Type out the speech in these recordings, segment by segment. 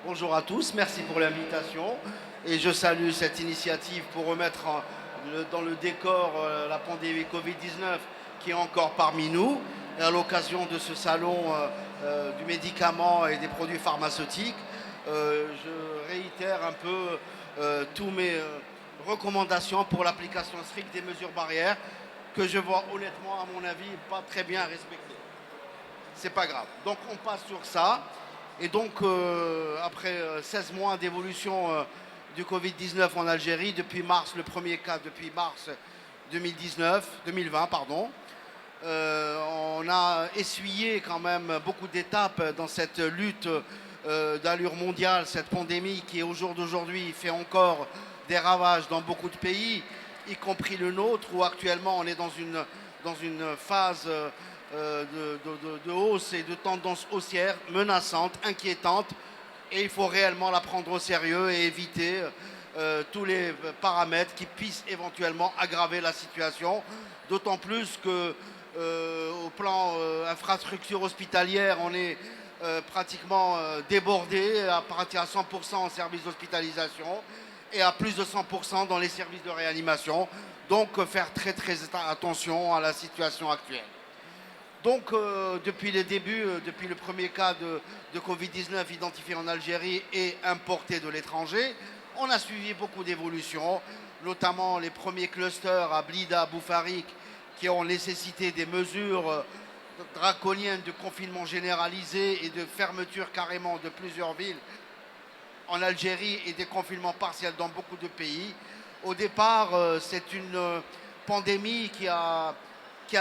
Bonjour à tous, merci pour l'invitation et je salue cette initiative pour remettre dans le décor la pandémie Covid-19 qui est encore parmi nous et à l'occasion de ce salon du médicament et des produits pharmaceutiques, je réitère un peu tous mes recommandations pour l'application stricte des mesures barrières que je vois honnêtement à mon avis pas très bien respectées. C'est pas grave. Donc on passe sur ça. Et donc, après 16 mois d'évolution du Covid-19 en Algérie, depuis mars, le premier cas depuis mars 2020, pardon, on a essuyé quand même beaucoup d'étapes dans cette lutte d'allure mondiale, cette pandémie qui au jour d'aujourd'hui fait encore des ravages dans beaucoup de pays, y compris le nôtre, où actuellement on est dans une phase de hausse et de tendance haussière menaçante, inquiétante, et il faut réellement la prendre au sérieux et éviter tous les paramètres qui puissent éventuellement aggraver la situation, d'autant plus que au plan infrastructure hospitalière, on est pratiquement débordé, à partir à 100% en service d'hospitalisation et à plus de 100% dans les services de réanimation. Donc faire très très attention à la situation actuelle. Donc, depuis les débuts, depuis le premier cas de Covid-19 identifié en Algérie et importé de l'étranger, on a suivi beaucoup d'évolutions, notamment les premiers clusters à Blida, Boufarik, qui ont nécessité des mesures draconiennes de confinement généralisé et de fermeture carrément de plusieurs villes en Algérie et des confinements partiels dans beaucoup de pays. Au départ, c'est une pandémie qui a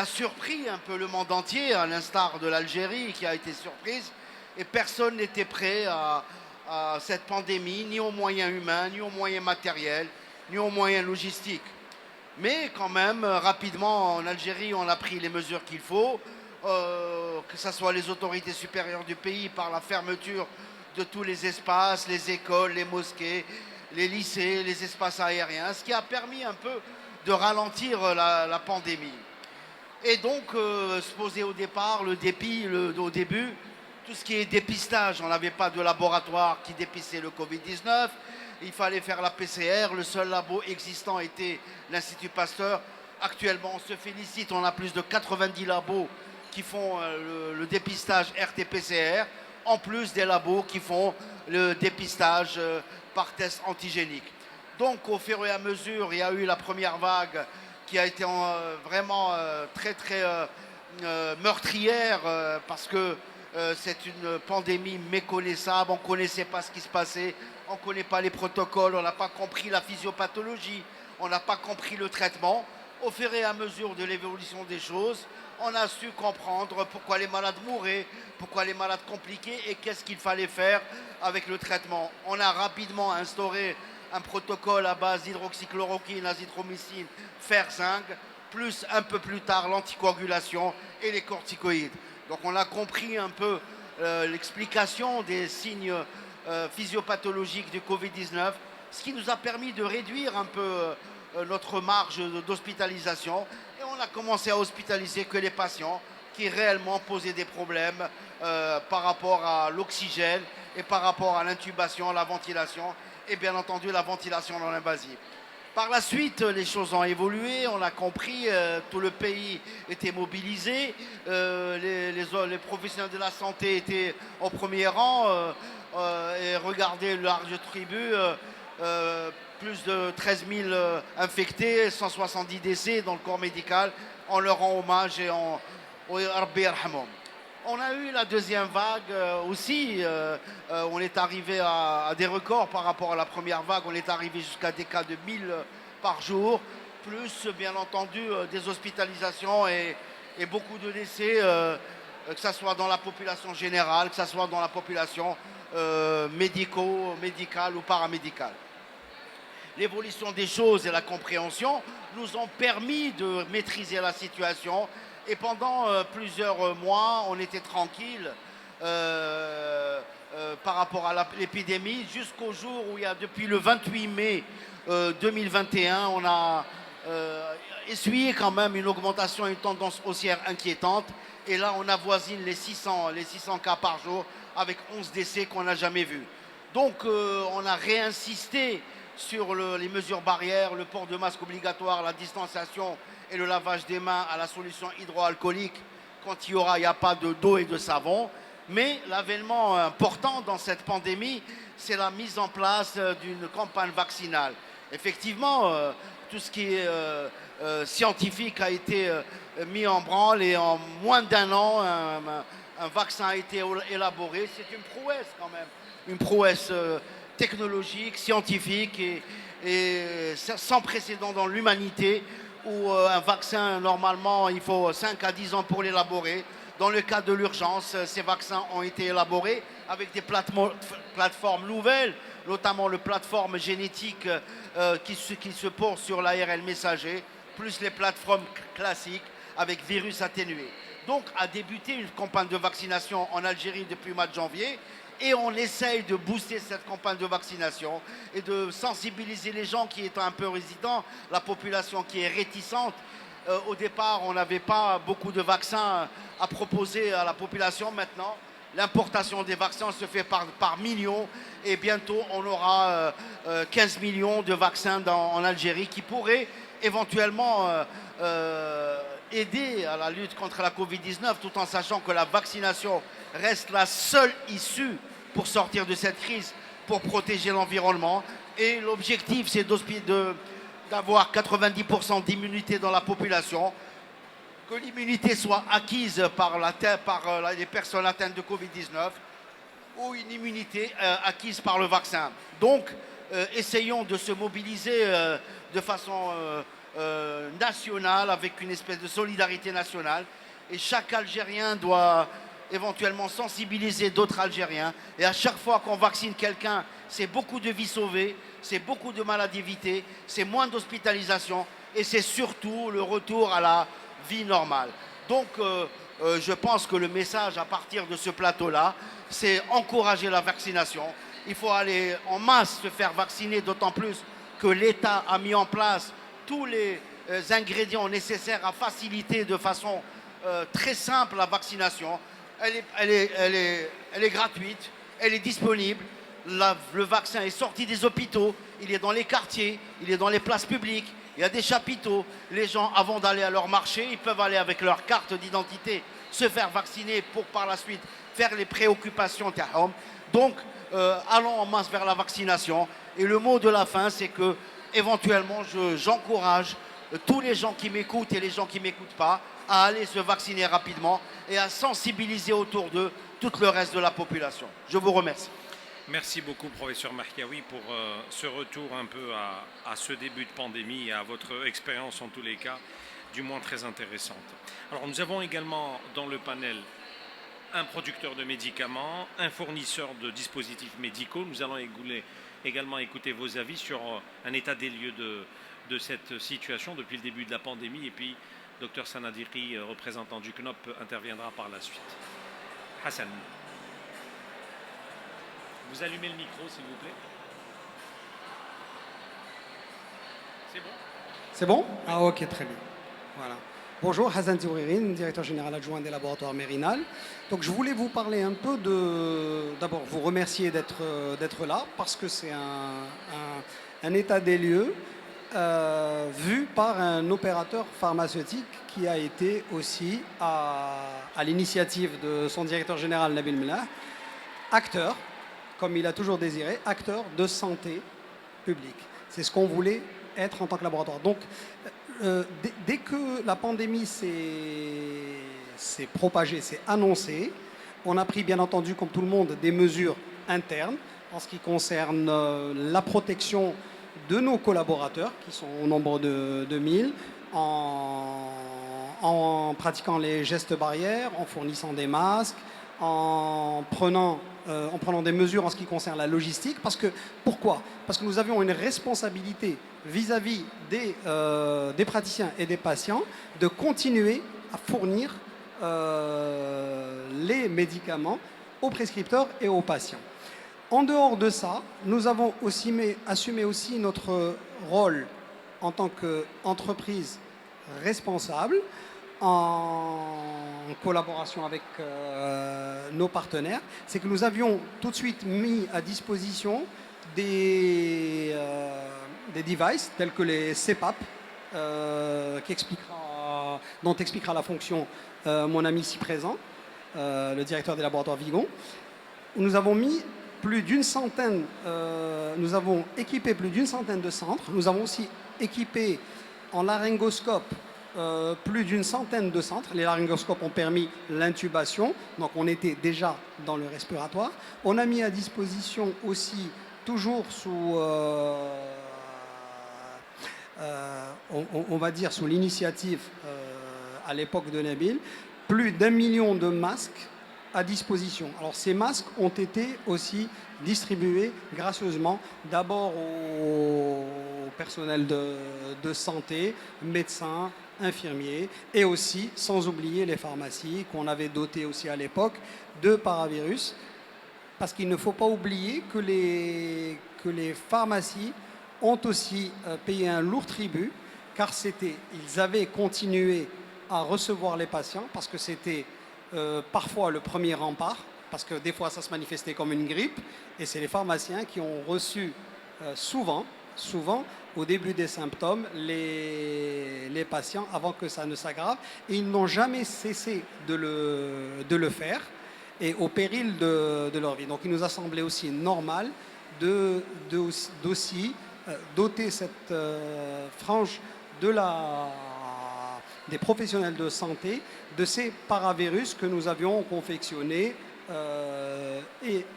surpris un peu le monde entier, à l'instar de l'Algérie qui a été surprise, et personne n'était prêt à cette pandémie, ni aux moyens humains, ni aux moyens matériels, ni aux moyens logistiques. Mais quand même, rapidement, en Algérie, on a pris les mesures qu'il faut, que ce soit les autorités supérieures du pays par la fermeture de tous les espaces, les écoles, les mosquées, les lycées, les espaces aériens, ce qui a permis un peu de ralentir la pandémie. Et donc, se posait au départ le début, tout ce qui est dépistage. On n'avait pas de laboratoire qui dépistait le Covid-19. Il fallait faire la PCR. Le seul labo existant était l'Institut Pasteur. Actuellement, on se félicite, on a plus de 90 labos qui font le dépistage RT-PCR, en plus des labos qui font le dépistage par test antigénique. Donc, au fur et à mesure, il y a eu la première vague qui a été vraiment très très meurtrière parce que c'est une pandémie méconnaissable, on ne connaissait pas ce qui se passait, on ne connaît pas les protocoles, on n'a pas compris la physiopathologie, on n'a pas compris le traitement. Au fur et à mesure de l'évolution des choses, on a su comprendre pourquoi les malades mouraient, pourquoi les malades compliqués et qu'est-ce qu'il fallait faire avec le traitement. On a rapidement instauré un protocole à base d'hydroxychloroquine, azithromycine, fer-zinc, plus un peu plus tard l'anticoagulation et les corticoïdes. Donc on a compris un peu l'explication des signes physiopathologiques du Covid-19, ce qui nous a permis de réduire un peu notre marge d'hospitalisation. Et on a commencé à hospitaliser que les patients qui réellement posaient des problèmes par rapport à l'oxygène et par rapport à l'intubation, à la ventilation et bien entendu la ventilation non invasive. Par la suite, les choses ont évolué, on a compris, tout le pays était mobilisé, les professionnels de la santé étaient au premier rang et regardez le large tribu, plus de 13 000 infectés, 170 décès dans le corps médical, on leur rend hommage et on a eu la deuxième vague aussi. On est arrivé à des records par rapport à la première vague. On est arrivé jusqu'à des cas de 1000 par jour, plus bien entendu des hospitalisations et beaucoup de décès, que ce soit dans la population générale, que ce soit dans la population médicale ou paramédicale. L'évolution des choses et la compréhension nous ont permis de maîtriser la situation. Et pendant plusieurs mois, on était tranquille par rapport à l'épidémie, jusqu'au jour où il y a depuis le 28 mai 2021, on a essuyé quand même une augmentation, une tendance haussière inquiétante. Et là, on avoisine les 600 cas par jour avec 11 décès qu'on n'a jamais vus. Donc on a réinsisté sur les mesures barrières, le port de masque obligatoire, la distanciation et le lavage des mains à la solution hydroalcoolique quand il n'y a pas d'eau et de savon. Mais l'avènement important dans cette pandémie, c'est la mise en place d'une campagne vaccinale. Effectivement, tout ce qui est scientifique a été mis en branle et en moins d'1 an, un vaccin a été élaboré. C'est une prouesse quand même, une prouesse technologique, scientifique et sans précédent dans l'humanité, où un vaccin, normalement, il faut 5 à 10 ans pour l'élaborer. Dans le cas de l'urgence, ces vaccins ont été élaborés avec des plateformes nouvelles, notamment le plateforme génétique qui se pose sur l'ARN messager, plus les plateformes classiques avec virus atténué. Donc a débuté une campagne de vaccination en Algérie depuis le mois de janvier, et on essaye de booster cette campagne de vaccination et de sensibiliser les gens qui étaient un peu résidents, la population qui est réticente. Au départ, on n'avait pas beaucoup de vaccins à proposer à la population. Maintenant, l'importation des vaccins se fait par millions, et bientôt on aura 15 millions de vaccins en Algérie qui pourraient éventuellement aider à la lutte contre la Covid-19, tout en sachant que la vaccination reste la seule issue pour sortir de cette crise, pour protéger l'environnement. Et l'objectif, c'est d'avoir 90% d'immunité dans la population, que l'immunité soit acquise par les personnes atteintes de Covid-19 ou une immunité acquise par le vaccin. Donc, essayons de se mobiliser de façon nationale, avec une espèce de solidarité nationale. Et chaque Algérien doit éventuellement sensibiliser d'autres Algériens. Et à chaque fois qu'on vaccine quelqu'un, c'est beaucoup de vies sauvées, c'est beaucoup de maladies évitées, c'est moins d'hospitalisation et c'est surtout le retour à la vie normale. Donc je pense que le message à partir de ce plateau-là, c'est encourager la vaccination. Il faut aller en masse se faire vacciner, d'autant plus que l'État a mis en place tous les ingrédients nécessaires à faciliter de façon très simple la vaccination. Elle est gratuite, elle est disponible. Le vaccin est sorti des hôpitaux, il est dans les quartiers, il est dans les places publiques, il y a des chapiteaux. Les gens, avant d'aller à leur marché, ils peuvent aller avec leur carte d'identité se faire vacciner pour par la suite faire les préoccupations. Donc, allons en masse vers la vaccination. Et le mot de la fin, c'est que éventuellement, j'encourage tous les gens qui m'écoutent et les gens qui ne m'écoutent pas à aller se vacciner rapidement et à sensibiliser autour d'eux tout le reste de la population. Je vous remercie. Merci beaucoup, professeur Markaoui, pour ce retour un peu à ce début de pandémie et à votre expérience en tous les cas, du moins très intéressante. Alors, nous avons également dans le panel un producteur de médicaments, un fournisseur de dispositifs médicaux. Nous allons également écouter vos avis sur un état des lieux de cette situation depuis le début de la pandémie. Et puis, Dr Sanadiri, représentant du CNOP, interviendra par la suite. Hassan. Vous allumez le micro, s'il vous plaît. C'est bon? C'est bon? Ah ok, très bien. Voilà. Bonjour, Hassan Zouririne, directeur général adjoint des laboratoires Mérinal. Donc je voulais vous parler un peu d'abord vous remercier d'être là, parce que c'est un état des lieux vu par un opérateur pharmaceutique qui a été aussi, à l'initiative de son directeur général Nabil Mellah, acteur, comme il a toujours désiré, acteur de santé publique. C'est ce qu'on voulait être en tant que laboratoire. Donc, dès que la pandémie s'est propagée, s'est annoncée, on a pris, bien entendu, comme tout le monde, des mesures internes en ce qui concerne la protection de nos collaborateurs, qui sont au nombre de 1000, en pratiquant les gestes barrières, en fournissant des masques, en prenant des mesures en ce qui concerne la logistique. Pourquoi? Parce que nous avions une responsabilité vis-à-vis des praticiens et des patients de continuer à fournir les médicaments aux prescripteurs et aux patients. En dehors de ça, nous avons aussi assumé aussi notre rôle en tant qu'entreprise responsable en collaboration avec nos partenaires, c'est que nous avions tout de suite mis à disposition des devices tels que les CPAP, dont expliquera la fonction mon ami ici présent, le directeur des laboratoires Vigon. Nous avons mis nous avons équipé plus d'une centaine de centres. Nous avons aussi équipé en laryngoscope plus d'une centaine de centres. Les laryngoscopes ont permis l'intubation, donc on était déjà dans le respiratoire. On a mis à disposition aussi, toujours sous, on va dire sous l'initiative à l'époque de Nabil, plus d'1 million de masques à disposition. Alors ces masques ont été aussi distribués gracieusement d'abord au personnel de santé, médecins, infirmiers, et aussi, sans oublier les pharmacies qu'on avait dotées aussi à l'époque de paravirus, parce qu'il ne faut pas oublier que les pharmacies ont aussi payé un lourd tribut, car ils avaient continué à recevoir les patients, parce que c'était parfois le premier rempart, parce que des fois ça se manifestait comme une grippe, et c'est les pharmaciens qui ont reçu souvent, au début des symptômes, les patients avant que ça ne s'aggrave, et ils n'ont jamais cessé de le faire, et au péril de leur vie. Donc il nous a semblé aussi normal d'aussi doter cette frange des professionnels de santé de ces paravirus que nous avions confectionnés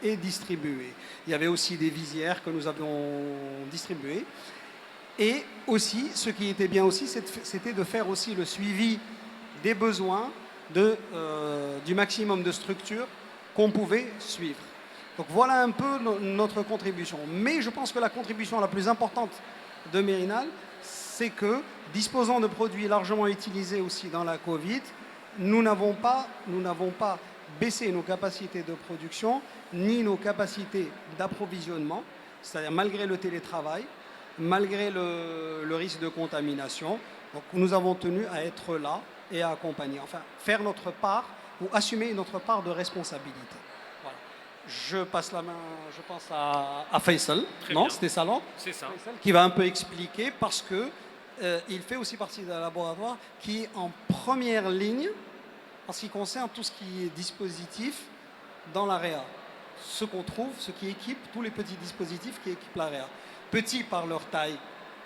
et distribués. Il y avait aussi des visières que nous avions distribuées. Et aussi, ce qui était bien aussi, c'était de faire aussi le suivi des besoins du maximum de structures qu'on pouvait suivre. Donc voilà un peu notre contribution. Mais je pense que la contribution la plus importante de Mérinal, c'est que, disposant de produits largement utilisés aussi dans la Covid, nous n'avons pas baissé nos capacités de production ni nos capacités d'approvisionnement, c'est-à-dire malgré le télétravail, malgré le risque de contamination. Donc nous avons tenu à être là et à accompagner, enfin faire notre part ou assumer notre part de responsabilité. Voilà. Je passe la main, je pense à Faisal. Très non, bien. c'était ça, non? C'est ça. Faisal, qui va un peu expliquer, parce que il fait aussi partie d'un laboratoire qui est en première ligne en ce qui concerne tout ce qui est dispositif dans l'AREA. Ce qu'on trouve, ce qui équipe, tous les petits dispositifs qui équipent l'AREA. Petits par leur taille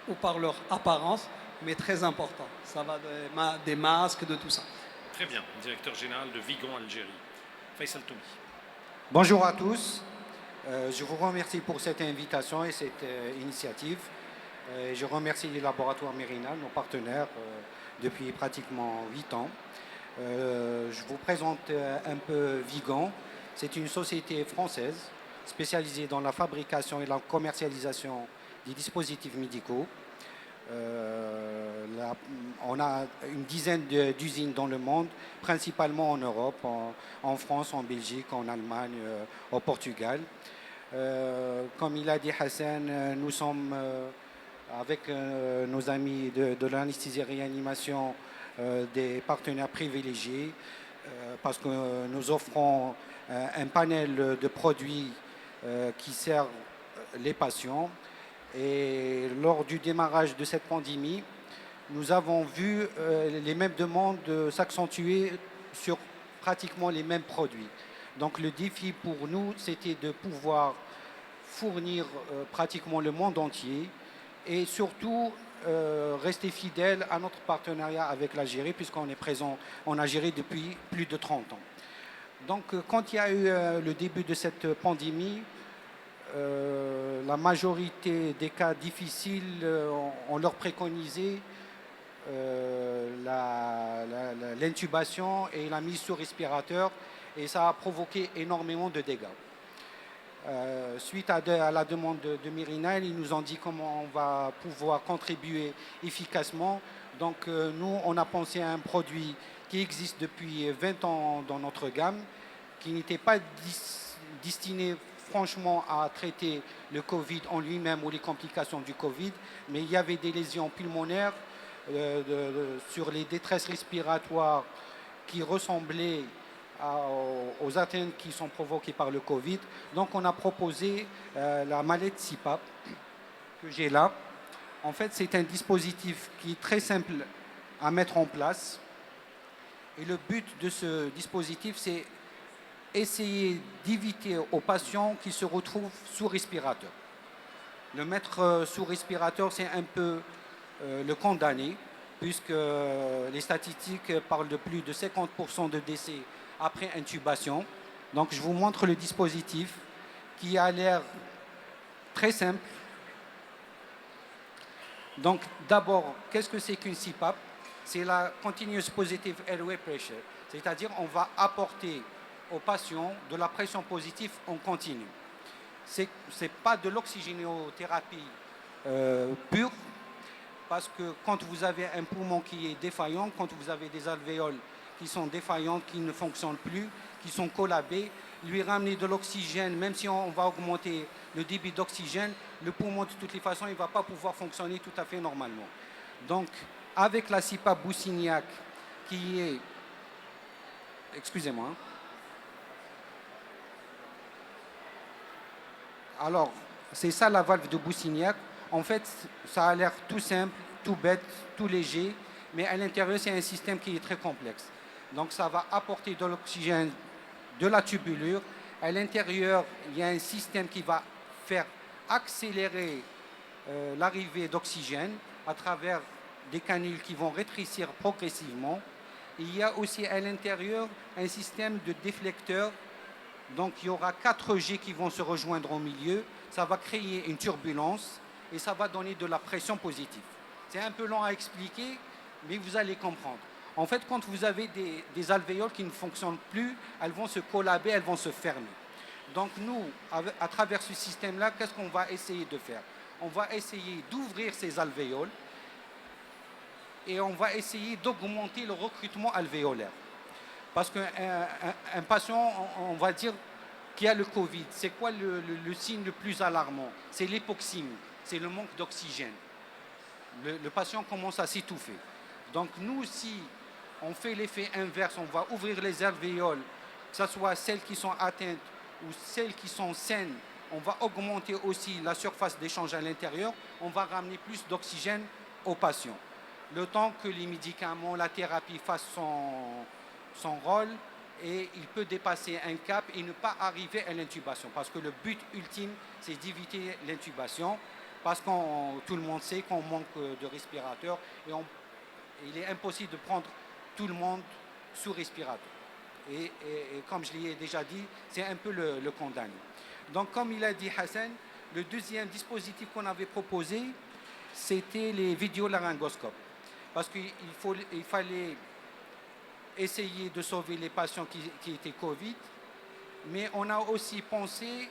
ou par leur apparence, mais très importants. Ça va des masques, de tout ça. Très bien. Directeur général de Vigon Algérie. Faisal Toumi. Bonjour à tous. Je vous remercie pour cette invitation et cette initiative. Je remercie les laboratoires Mérinal, nos partenaires, depuis pratiquement 8 ans. Je vous présente un peu Vigon. C'est une société française spécialisée dans la fabrication et la commercialisation des dispositifs médicaux. On a une dizaine d'usines dans le monde, principalement en Europe, en France, en Belgique, en Allemagne, au Portugal. Comme il a dit Hassan, nous sommes avec nos amis de l'anesthésie et réanimation des partenaires privilégiés parce que nous offrons un panel de produits qui servent les patients. Et lors du démarrage de cette pandémie, nous avons vu les mêmes demandes s'accentuer sur pratiquement les mêmes produits. Donc le défi pour nous, c'était de pouvoir fournir pratiquement le monde entier et surtout rester fidèle à notre partenariat avec l'Algérie, puisqu'on est présent en Algérie depuis plus de 30 ans. Donc quand il y a eu le début de cette pandémie, la majorité des cas difficiles, on leur préconisait l'intubation et la mise sur respirateur, et ça a provoqué énormément de dégâts. Suite à la demande de Mérinal, ils nous ont dit comment on va pouvoir contribuer efficacement. Donc nous, on a pensé à un produit qui existe depuis 20 ans dans notre gamme, qui n'était pas destiné franchement à traiter le Covid en lui-même ou les complications du Covid, mais il y avait des lésions pulmonaires sur les détresses respiratoires qui ressemblaient aux atteintes qui sont provoquées par le Covid. Donc on a proposé la mallette CPAP que j'ai là. En fait, c'est un dispositif qui est très simple à mettre en place. Et le but de ce dispositif, c'est essayer d'éviter aux patients qui se retrouvent sous respirateur. Le mettre sous respirateur, c'est un peu le condamner, puisque les statistiques parlent de plus de 50% de décès après intubation. Donc je vous montre le dispositif qui a l'air très simple. Donc d'abord, qu'est-ce que c'est qu'une CPAP? C'est la Continuous Positive Airway Pressure, c'est-à-dire on va apporter aux patients de la pression positive en continu. Ce n'est pas de l'oxygénothérapie pure, parce que quand vous avez un poumon qui est défaillant, quand vous avez des alvéoles qui sont défaillantes, qui ne fonctionnent plus, qui sont collabées, lui ramener de l'oxygène, même si on va augmenter le débit d'oxygène, le poumon de toutes les façons, il ne va pas pouvoir fonctionner tout à fait normalement. Donc, avec la CPAP Boussignac, qui est... Excusez-moi. Alors, c'est ça la valve de Boussignac. En fait, ça a l'air tout simple, tout bête, tout léger, mais à l'intérieur, c'est un système qui est très complexe. Donc, ça va apporter de l'oxygène de la tubulure. À l'intérieur, il y a un système qui va faire accélérer l'arrivée d'oxygène à travers des canules qui vont rétrécir progressivement. Il y a aussi à l'intérieur un système de déflecteurs. Donc, il y aura 4 G qui vont se rejoindre au milieu. Ça va créer une turbulence et ça va donner de la pression positive. C'est un peu long à expliquer, mais vous allez comprendre. En fait, quand vous avez des alvéoles qui ne fonctionnent plus, elles vont se collaber, elles vont se fermer. Donc nous, à travers ce système-là, qu'est-ce qu'on va essayer de faire? On va essayer d'ouvrir ces alvéoles et on va essayer d'augmenter le recrutement alvéolaire. Parce qu'un patient, on va dire, qui a le Covid, c'est quoi le signe le plus alarmant? C'est l'hypoxémie, c'est le manque d'oxygène. Le patient commence à s'étouffer. Donc nous, si on fait l'effet inverse, on va ouvrir les alvéoles, que ce soit celles qui sont atteintes ou celles qui sont saines, on va augmenter aussi la surface d'échange à l'intérieur, on va ramener plus d'oxygène aux patients. Le temps que les médicaments, la thérapie fassent son rôle, et il peut dépasser un cap et ne pas arriver à l'intubation. Parce que le but ultime, c'est d'éviter l'intubation, parce que tout le monde sait qu'on manque de respirateurs et il est impossible de prendre tout le monde sous respirateur. Et comme je l'ai déjà dit, c'est un peu le condamné. Donc comme il a dit Hassan, le deuxième dispositif qu'on avait proposé, c'était les vidéolaryngoscopes. Parce qu'il fallait essayer de sauver les patients qui étaient Covid, mais on a aussi pensé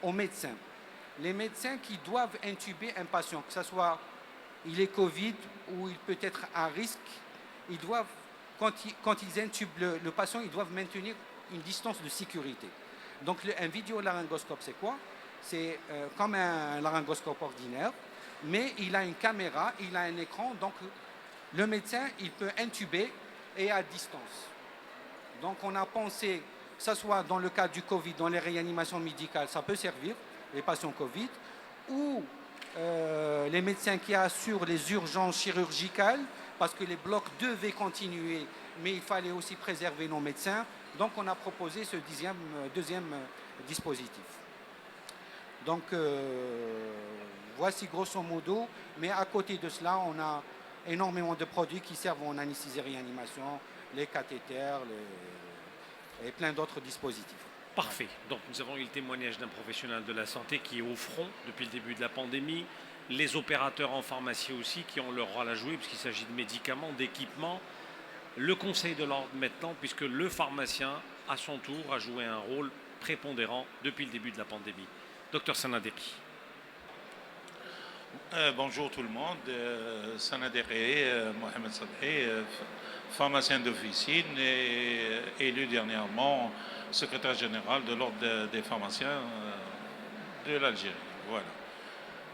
aux médecins. Les médecins qui doivent intuber un patient, que ce soit il est Covid ou il peut être à risque, ils doivent, quand ils intubent le patient, ils doivent maintenir une distance de sécurité. Donc un vidéolaryngoscope, c'est quoi? C'est comme un laryngoscope ordinaire, mais il a une caméra, il a un écran, donc le médecin, il peut intuber et à distance. Donc on a pensé, que ce soit dans le cas du Covid, dans les réanimations médicales, ça peut servir, les patients Covid, ou les médecins qui assurent les urgences chirurgicales, parce que les blocs devaient continuer, mais il fallait aussi préserver nos médecins. Donc on a proposé ce deuxième dispositif. Donc voici grosso modo, mais à côté de cela, on a énormément de produits qui servent en anesthésie-réanimation, les cathéters et plein d'autres dispositifs. Parfait. Donc nous avons eu le témoignage d'un professionnel de la santé qui est au front depuis le début de la pandémie, les opérateurs en pharmacie aussi qui ont leur rôle à jouer puisqu'il s'agit de médicaments, d'équipements, le conseil de l'ordre maintenant puisque le pharmacien à son tour a joué un rôle prépondérant depuis le début de la pandémie. Docteur Sanaderi. Bonjour tout le monde, Sanaderi, Mohamed Sabhi, pharmacien d'officine et élu dernièrement secrétaire général de l'ordre des pharmaciens de l'Algérie. Voilà.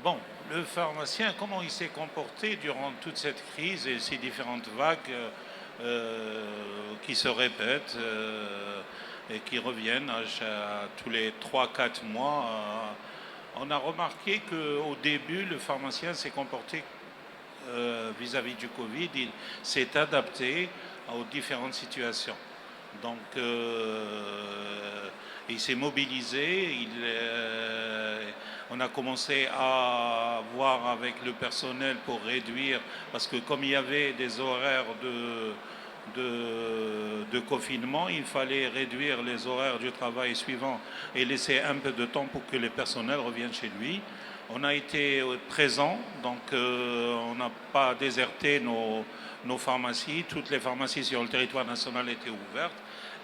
Bon, le pharmacien, comment il s'est comporté durant toute cette crise et ces différentes vagues qui se répètent et qui reviennent tous les 3 4 mois. On a remarqué qu'au début, le pharmacien s'est comporté vis-à-vis du Covid, il s'est adapté aux différentes situations. Donc, il s'est mobilisé, on a commencé à voir avec le personnel pour réduire, parce que comme il y avait des horaires de confinement, il fallait réduire les horaires du travail suivant et laisser un peu de temps pour que le personnel revienne chez lui. On a été présents, donc on n'a pas déserté nos pharmacies. Toutes les pharmacies sur le territoire national étaient ouvertes.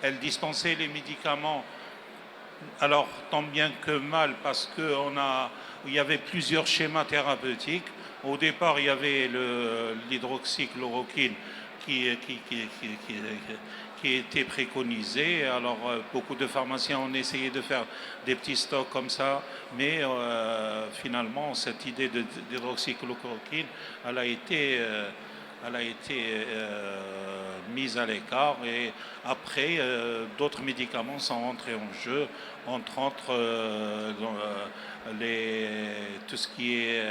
Elles dispensaient les médicaments, alors tant bien que mal, parce qu'il y avait plusieurs schémas thérapeutiques. Au départ, il y avait l'hydroxychloroquine qui était préconisé. Alors, beaucoup de pharmaciens ont essayé de faire des petits stocks comme ça, mais finalement, cette idée d'hydroxychloroquine, elle a été mise à l'écart. Et après, d'autres médicaments sont entrés en jeu, entre autres tout ce qui est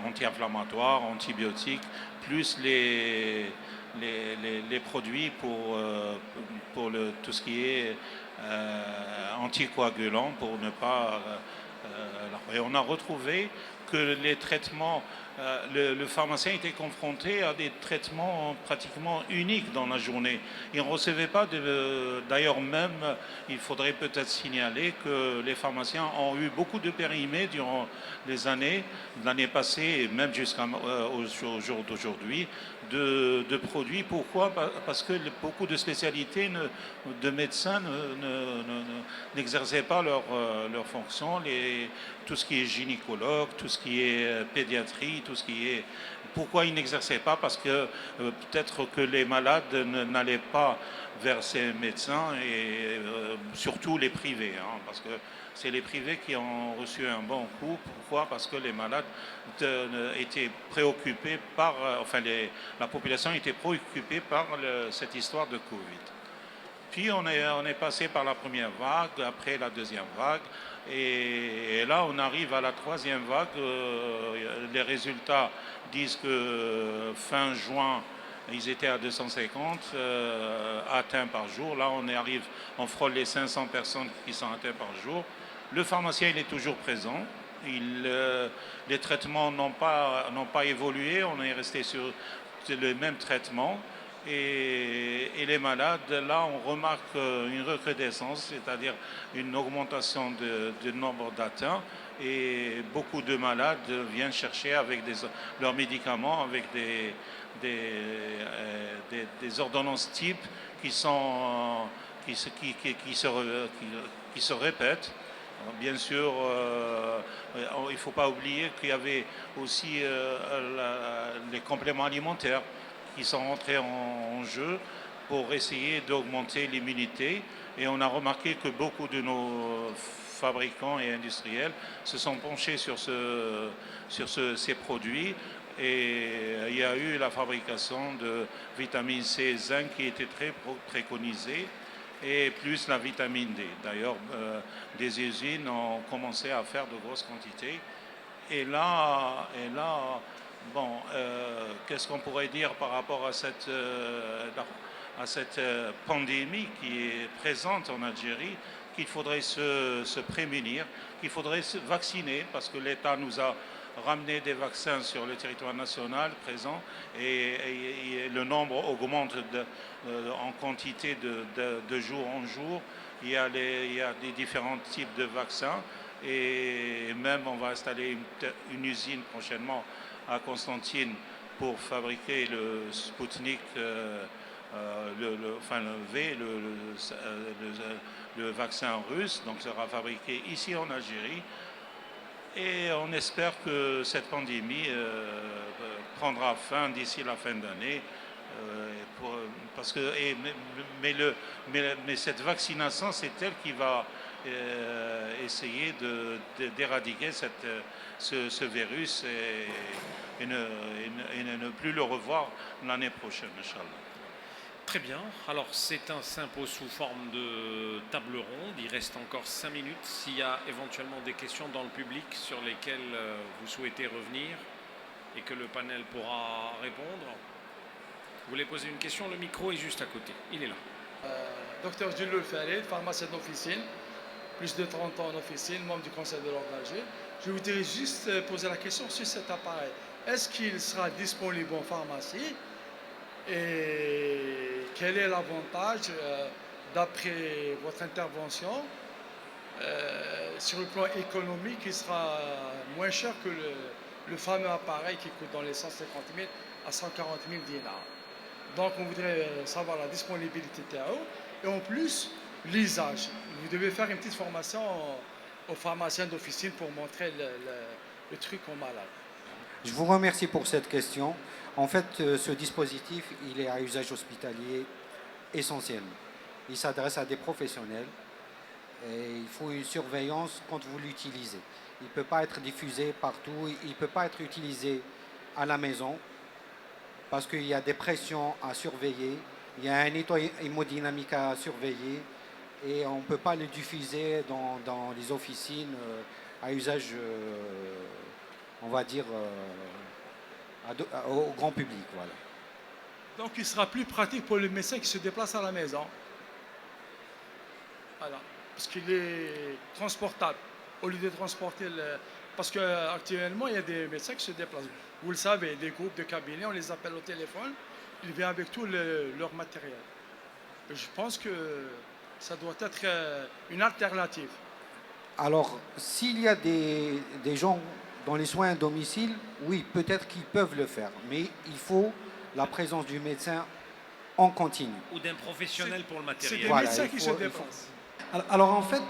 anti-inflammatoire, antibiotiques, plus les produits pour tout ce qui est anticoagulant, pour ne pas... et on a retrouvé que les traitements, le pharmacien était confronté à des traitements pratiquement uniques dans la journée. Il ne recevait pas, d'ailleurs même, il faudrait peut-être signaler que les pharmaciens ont eu beaucoup de périmés durant les années, l'année passée et même jusqu'au jour d'aujourd'hui, de produits. Pourquoi? Parce que beaucoup de spécialités de médecins n'exerçaient pas leur fonction. Tout ce qui est gynécologue, tout ce qui est pédiatrie, tout ce qui est... Pourquoi ils n'exerçaient pas? Parce que peut-être que les malades n'allaient pas vers ces médecins, et surtout les privés, hein, parce que c'est les privés qui ont reçu un bon coup. Pourquoi? Parce que les malades étaient préoccupés par... la population était préoccupée par cette histoire de Covid. Puis on est passé par la première vague, après la deuxième vague, et là on arrive à la troisième vague. Les résultats disent que fin juin, ils étaient à 250 atteints par jour. Là on frôle les 500 personnes qui sont atteintes par jour. Le pharmacien, il est toujours présent. Les traitements n'ont pas évolué, on est resté sur le même traitement. Et les malades, là, on remarque une recrudescence, c'est-à-dire une augmentation du nombre d'atteints. Et beaucoup de malades viennent chercher avec leurs médicaments, avec des ordonnances types qui se répètent. Bien sûr, il ne faut pas oublier qu'il y avait aussi les compléments alimentaires qui sont entrés en jeu pour essayer d'augmenter l'immunité. Et on a remarqué que beaucoup de nos fabricants et industriels se sont penchés sur ces produits. Et il y a eu la fabrication de vitamine C, zinc qui était très préconisée, et plus la vitamine D. D'ailleurs, des usines ont commencé à faire de grosses quantités. Et là bon, qu'est-ce qu'on pourrait dire par rapport à cette pandémie qui est présente en Algérie? Qu'il faudrait se prémunir, qu'il faudrait se vacciner, parce que l'État nous a ramené des vaccins sur le territoire national présent, et le nombre augmente en quantité de jour en jour. Il y a des différents types de vaccins, et même on va installer une usine prochainement à Constantine pour fabriquer le Sputnik, le V, le vaccin russe, donc sera fabriqué ici en Algérie. Et on espère que cette pandémie prendra fin d'ici la fin d'année. Mais cette vaccination, c'est elle qui va essayer d'éradiquer ce virus et ne plus le revoir l'année prochaine, Inch'Allah. Très bien. Alors, c'est un symposium sous forme de table ronde. Il reste encore 5 minutes. S'il y a éventuellement des questions dans le public sur lesquelles vous souhaitez revenir et que le panel pourra répondre. Vous voulez poser une question? Le micro est juste à côté. Il est là. Docteur Jules Farid, pharmacien d'officine, plus de 30 ans en officine, membre du conseil de l'ordre d'Alger. Je voudrais juste poser la question sur cet appareil. Est-ce qu'il sera disponible en pharmacie? Et quel est l'avantage, d'après votre intervention, sur le plan économique, il sera moins cher que le fameux appareil qui coûte dans les 150 000 à 140 000 dinars. Donc on voudrait savoir la disponibilité TAO et en plus l'usage. Vous devez faire une petite formation aux pharmaciens d'officine pour montrer le truc aux malades. Je vous remercie pour cette question. En fait, ce dispositif, il est à usage hospitalier essentiellement. Il s'adresse à des professionnels et il faut une surveillance quand vous l'utilisez. Il ne peut pas être diffusé partout, il ne peut pas être utilisé à la maison parce qu'il y a des pressions à surveiller, il y a un état hémodynamique à surveiller et on ne peut pas le diffuser dans les officines à usage, on va dire, au grand public. Voilà. Donc il sera plus pratique pour le médecin qui se déplace à la maison. Voilà. Parce qu'il est transportable. Au lieu de transporter parce qu'actuellement, il y a des médecins qui se déplacent. Vous le savez, des groupes de cabinets, on les appelle au téléphone, ils viennent avec tout leur matériel. Et je pense que ça doit être une alternative. Alors, s'il y a des gens dans les soins à domicile, oui, peut-être qu'ils peuvent le faire, mais il faut la présence du médecin en continu. Ou d'un professionnel pour le C'est matériel. des Voilà, médecins il qui faut- se il faut- déplacent. Alors en fait,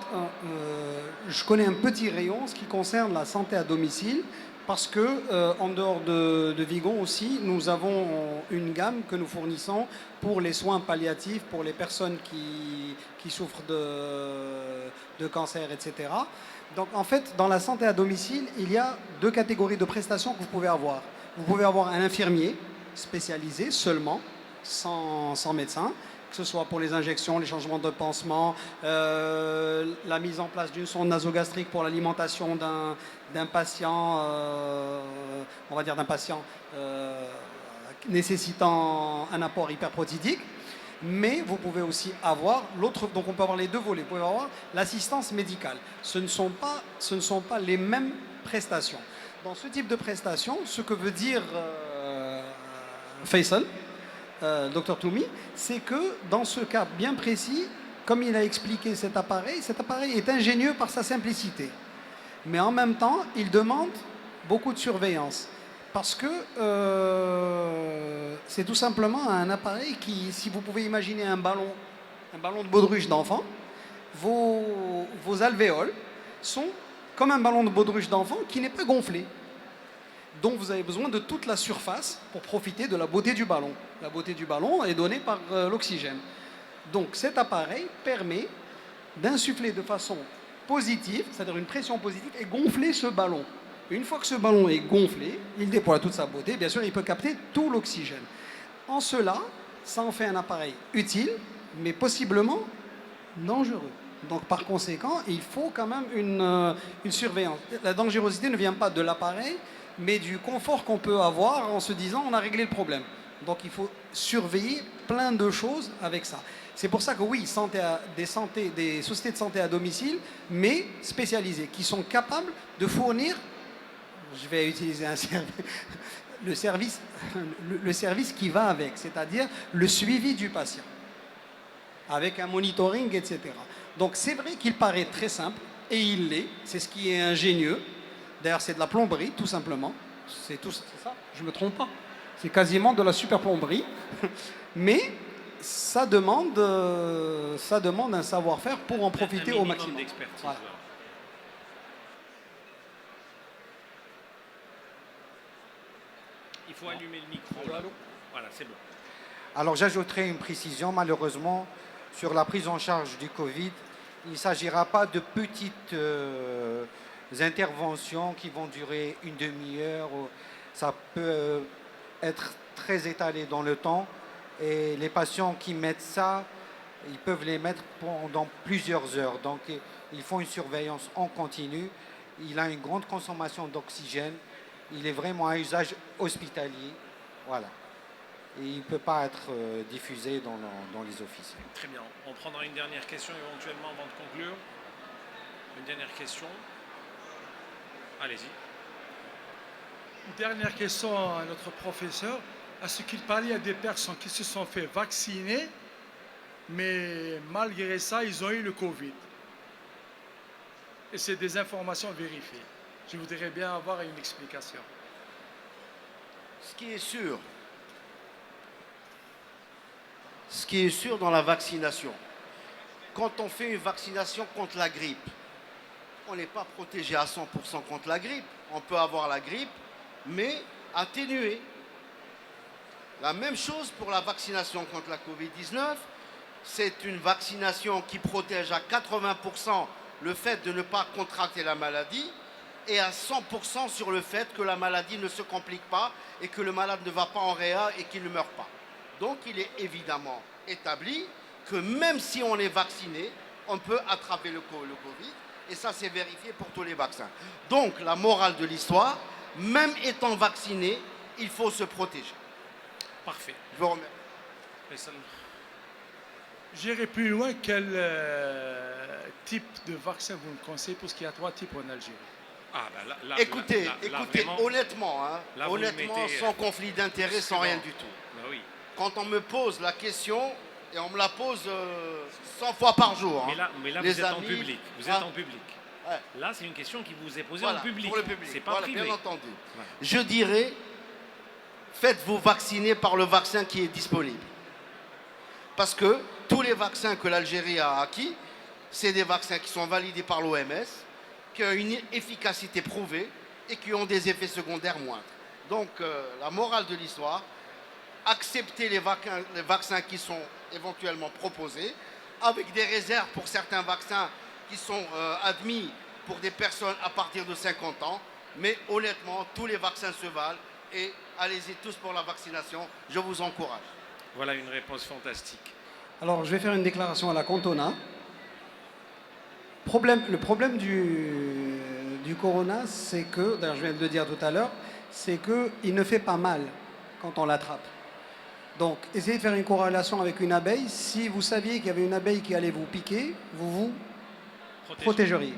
je connais un petit rayon en ce qui concerne la santé à domicile, parce que en dehors de Vigon aussi, nous avons une gamme que nous fournissons pour les soins palliatifs, pour les personnes qui souffrent de cancer, etc. Donc en fait, dans la santé à domicile, il y a deux catégories de prestations que vous pouvez avoir. Vous pouvez avoir un infirmier spécialisé seulement, sans médecin, que ce soit pour les injections, les changements de pansement, la mise en place d'une sonde nasogastrique pour l'alimentation d'un patient, on va dire d'un patient nécessitant un apport hyperprotidique. Mais vous pouvez aussi avoir l'autre, donc on peut avoir les deux volets. Vous pouvez avoir l'assistance médicale. Ce ne sont pas les mêmes prestations. Dans ce type de prestations, ce que veut dire Faisal, Dr Toumi, c'est que dans ce cas bien précis, comme il a expliqué cet appareil est ingénieux par sa simplicité. Mais en même temps, il demande beaucoup de surveillance. Parce que c'est tout simplement un appareil qui, si vous pouvez imaginer un ballon de baudruche d'enfant, vos alvéoles sont comme un ballon de baudruche d'enfant qui n'est pas gonflé. Donc vous avez besoin de toute la surface pour profiter de la beauté du ballon. La beauté du ballon est donnée par l'oxygène. Donc cet appareil permet d'insuffler de façon positive, c'est-à-dire une pression positive, et gonfler ce ballon. Une fois que ce ballon est gonflé, il déploie toute sa beauté, bien sûr, il peut capter tout l'oxygène. En cela, ça en fait un appareil utile, mais possiblement dangereux. Donc par conséquent, il faut quand même une surveillance. La dangerosité ne vient pas de l'appareil, mais du confort qu'on peut avoir en se disant on a réglé le problème. Donc il faut surveiller plein de choses avec ça. C'est pour ça que oui, des sociétés de santé à domicile, mais spécialisées, qui sont capables de fournir, je vais utiliser le service qui va avec, c'est-à-dire le suivi du patient, avec un monitoring, etc. Donc c'est vrai qu'il paraît très simple, et il l'est, c'est ce qui est ingénieux. D'ailleurs, c'est de la plomberie, tout simplement. C'est ça, je ne me trompe pas. C'est quasiment de la super plomberie. Mais ça demande un savoir-faire pour en profiter au maximum. D'expertise. Voilà. Il faut allumer le micro. Là. Voilà, c'est bon. Alors j'ajouterai une précision, malheureusement, sur la prise en charge du Covid. Il ne s'agira pas de petites interventions qui vont durer une demi-heure. Ça peut être très étalé dans le temps. Et les patients qui mettent ça, ils peuvent les mettre pendant plusieurs heures. Donc, ils font une surveillance en continu. Il a une grande consommation d'oxygène. Il est vraiment à usage hospitalier. Voilà. Et il ne peut pas être diffusé dans les offices. Très bien. On prendra une dernière question éventuellement avant de conclure. Une dernière question. Allez-y. Une dernière question à notre professeur. À ce qu'il parlait, il y a des personnes qui se sont fait vacciner, mais malgré ça, ils ont eu le Covid. Et c'est des informations vérifiées. Je voudrais bien avoir une explication. Ce qui est sûr dans la vaccination, quand on fait une vaccination contre la grippe, on n'est pas protégé à 100% contre la grippe. On peut avoir la grippe, mais atténuée. La même chose pour la vaccination contre la Covid-19. C'est une vaccination qui protège à 80% le fait de ne pas contracter la maladie et à 100% sur le fait que la maladie ne se complique pas et que le malade ne va pas en réa et qu'il ne meurt pas. Donc il est évidemment établi que même si on est vacciné, on peut attraper le Covid. Et ça, c'est vérifié pour tous les vaccins. Donc la morale de l'histoire, même étant vacciné, il faut se protéger. Parfait. Je vous remercie. Faisal. J'irai plus loin. Quel type de vaccin vous me conseillez? Parce qu'il y a 3 types en Algérie. Ah, bah là, Écoutez, vraiment, honnêtement, là, vous le mettez, sans conflit d'intérêt, sans rien du tout. bah oui. Quand on me pose la question, et on me la pose 100 fois par jour. Mais là les vous êtes en amis, public. Vous êtes en public. Ouais. Là, c'est une question qui vous est posée Voilà, en public. pour le public. C'est pas Voilà, privé. bien entendu. Voilà. Je dirais, faites-vous vacciner par le vaccin qui est disponible. Parce que tous les vaccins que l'Algérie a acquis, c'est des vaccins qui sont validés par l'OMS, qui ont une efficacité prouvée et qui ont des effets secondaires moindres. Donc, la morale de l'histoire, acceptez les vaccins qui sont éventuellement proposés, avec des réserves pour certains vaccins qui sont admis pour des personnes à partir de 50 ans. Mais honnêtement, tous les vaccins se valent et allez-y tous pour la vaccination. Je vous encourage. Voilà une réponse fantastique. Alors, je vais faire une déclaration à la Cantona. Le problème du corona, c'est que, d'ailleurs je viens de le dire tout à l'heure, c'est qu'il ne fait pas mal quand on l'attrape. Donc, essayez de faire une corrélation avec une abeille. Si vous saviez qu'il y avait une abeille qui allait vous piquer, vous vous protégeriez.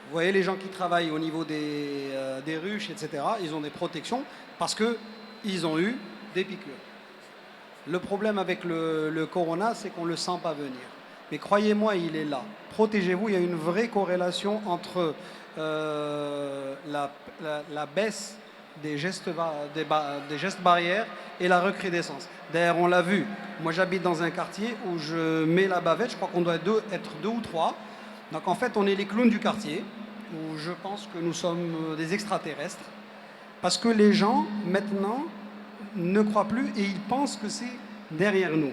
Vous voyez, les gens qui travaillent au niveau des ruches, etc., ils ont des protections parce qu'ils ont eu des piqûres. Le problème avec le corona, c'est qu'on ne le sent pas venir. Mais croyez-moi, il est là. Protégez-vous, il y a une vraie corrélation entre la baisse des gestes barrières et la recrudescence. D'ailleurs, on l'a vu. Moi, j'habite dans un quartier où je mets la bavette. Je crois qu'on doit être 2 ou 3. Donc, en fait, on est les clowns du quartier, où je pense que nous sommes des extraterrestres. Parce que les gens, maintenant, ne croient plus et ils pensent que c'est derrière nous.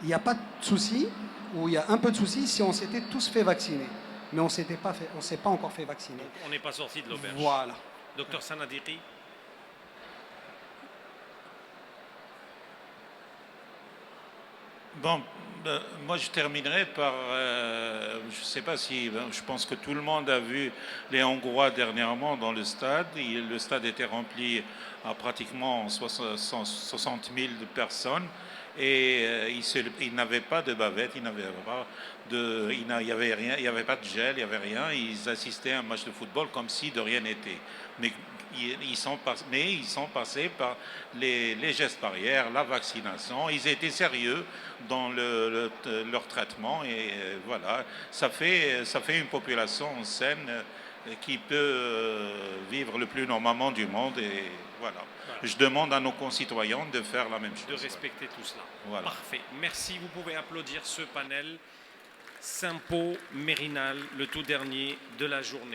Il n'y a pas de souci, ou il y a un peu de souci si on s'était tous fait vacciner. Mais on ne s'est pas encore fait vacciner. Donc, on n'est pas sorti de l'auberge. Voilà. Docteur Sanadiri. Bon, moi je terminerai par, je ne sais pas si, je pense que tout le monde a vu les Hongrois dernièrement dans le stade. Le stade était rempli à pratiquement 60 000 personnes et ils n'avaient pas de bavette, il n'y avait rien, il n'y avait pas de gel, il n'y avait rien. Ils assistaient à un match de football comme si de rien n'était. Mais ils sont passés par les gestes barrières, la vaccination. Ils étaient sérieux dans leur traitement et voilà, ça fait une population saine qui peut vivre le plus normalement du monde et voilà. Je demande à nos concitoyens de faire la même chose. De respecter tout cela. Voilà. Parfait. Merci. Vous pouvez applaudir ce panel. Simpo Mérinal, le tout dernier de la journée.